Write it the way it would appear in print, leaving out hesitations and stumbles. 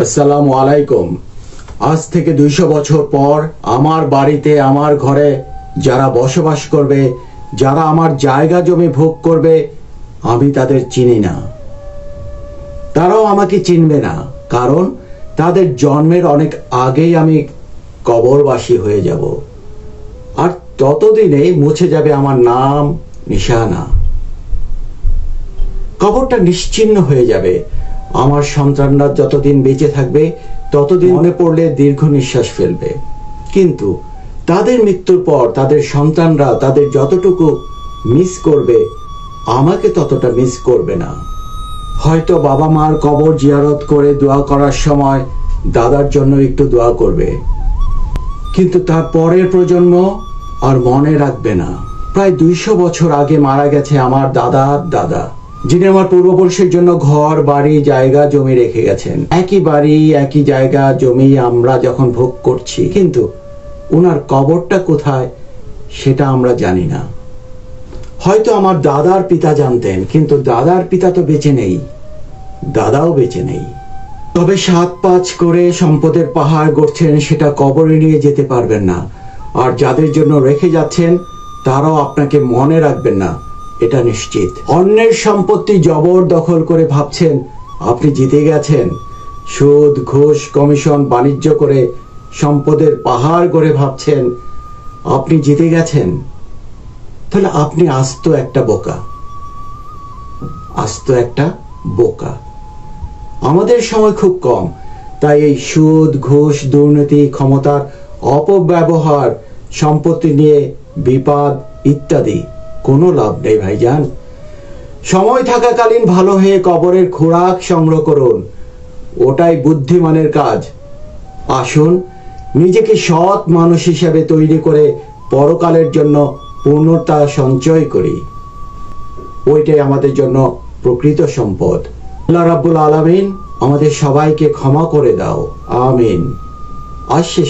আসসালামু আলাইকুম। আজ থেকে 200 বছর পর আমার বাড়িতে, আমার ঘরে যারা বসবাস করবে, যারা আমার জায়গা জমি ভোগ করবে, আমি তাদের চিনি না, তারাও আমাকে চিনবে না, কারণ তাদের জন্মের অনেক আগেই আমি কবরবাসী হয়ে যাব। আর ততদিনে মুছে যাবে আমার নাম, নিশানা। কবরটা নিশ্চিহ্ন হয়ে যাবে। আমার সন্তানরা যতদিন বেঁচে থাকবে ততদিন মনে পড়লে দীর্ঘ নিঃশ্বাস ফেলবে, কিন্তু তাদের মৃত্যুর পর তাদের সন্তানরা তাদের যতটুকু মিস করবে, আমাকে ততটা মিস করবে না। হয়তো বাবা মার কবর জিয়ারত করে দোয়া করার সময় দাদার জন্য একটু দোয়া করবে, কিন্তু তার পরের প্রজন্ম আর মনে রাখবে না। প্রায় 200 বছর আগে মারা গেছে আমার দাদার দাদা, যিনি আমার পূর্বপুরুষের জন্য ঘর বাড়ি জায়গা জমি রেখে গেছেন। একই বাড়ি একই জায়গা জমি আমরা যখন ভোগ করছি, কিন্তু ওনার কবরটা কোথায় সেটা আমরা জানি না। হয়তো আমার দাদার পিতা জানতেন, কিন্তু দাদার পিতা তো বেঁচে নেই, দাদাও বেঁচে নেই। তবে 7-5 করে সম্পদের পাহাড় গড়ছেন, সেটা কবরে নিয়ে যেতে পারবেন না। আর যাদের জন্য রেখে যাচ্ছেন তারাও আপনাকে মনে রাখবেন না, এটা নিশ্চিত। অন্যের সম্পত্তি জবরদখল করে ভাবছেন আপনি জিতে গেছেন। সুদ ঘুষ কমিশন বাণিজ্য করে সম্পদের পাহাড় গড়ে ভাবছেন আপনি জিতে গেছেন। তাহলে আপনি আস্ত একটা বোকা, আস্ত একটা বোকা। আমাদের সময় খুব কম, তাই এই সুদ ঘুষ দুর্নীতি ক্ষমতার অপব্যবহার সম্পত্তি নিয়ে বিবাদ ইত্যাদি কোনো লাভ নেই ভাইজান। সময় থাকাকালীন ভালো হয়ে কবরের খোরাক সংগ্রহ করুন, ওটাই বুদ্ধিমানের কাজ। আসুন নিজেকে সৎ মানুষ হিসেবে তৈরি করে পরকালের জন্য পূর্ণতা সঞ্চয় করি, ওইটাই আমাদের জন্য প্রকৃত সম্পদ। আল্লাহ রাব্বুল আলামিন আমাদের সবাইকে ক্ষমা করে দাও, আমিন। আজ